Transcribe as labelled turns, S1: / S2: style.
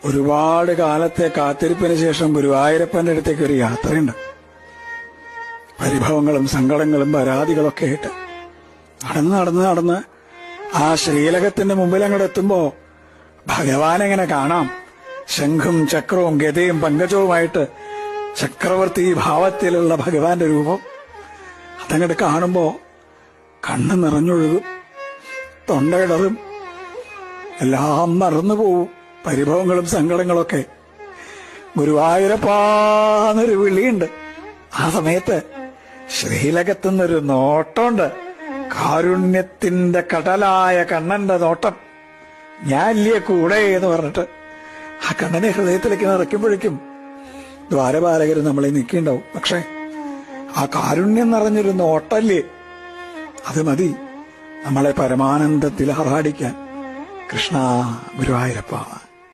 S1: ഒരുപാട് കാലത്തെ കാത്തിരിപ്പിന് ശേഷം ഗുരുവായൂരപ്പന്റെ അടുത്തേക്ക് ഒരു യാത്രയുണ്ട്. പരിഭവങ്ങളും സങ്കടങ്ങളും പരാതികളൊക്കെ ആയിട്ട് നടന്ന് ആ ശ്രീലകത്തിന്റെ മുമ്പിൽ അങ്ങോട്ട് എത്തുമ്പോ ഭഗവാൻ എങ്ങനെ കാണാം. ശംഖും ചക്രവും ഗതയും പങ്കജവുമായിട്ട് ചക്രവർത്തി ഭാവത്തിലുള്ള ഭഗവാന്റെ രൂപം അതങ്ങോട്ട് കാണുമ്പോ കണ്ണ് നിറഞ്ഞൊഴുകും, തൊണ്ടയിടറും, എല്ലാം മറന്നുപോവും. പരിഭവങ്ങളും സങ്കടങ്ങളൊക്കെ. ഗുരുവായൂരപ്പാന്നൊരു വിളിയുണ്ട്. ആ സമയത്ത് ശ്രീലകത്തുനിന്നൊരു നോട്ടമുണ്ട്. കാരുണ്യത്തിന്റെ കടലായ കണ്ണന്റെ നോട്ടം. ഞാനില്ലേ കൂടെ എന്ന് പറഞ്ഞിട്ട് ആ കണ്ണനെ ഹൃദയത്തിലേക്ക് നിറയ്ക്കുമ്പോഴേക്കും ദ്വാരപാലകർ നമ്മളെ നിൽക്കിണ്ടാവും. പക്ഷെ ആ കാരുണ്യം നിറഞ്ഞൊരു നോട്ടല്ലേ, അത് മതി നമ്മളെ പരമാനന്ദത്തിൽ ആറാടിക്കാൻ. കൃഷ്ണ ഗുരുവായൂരപ്പ.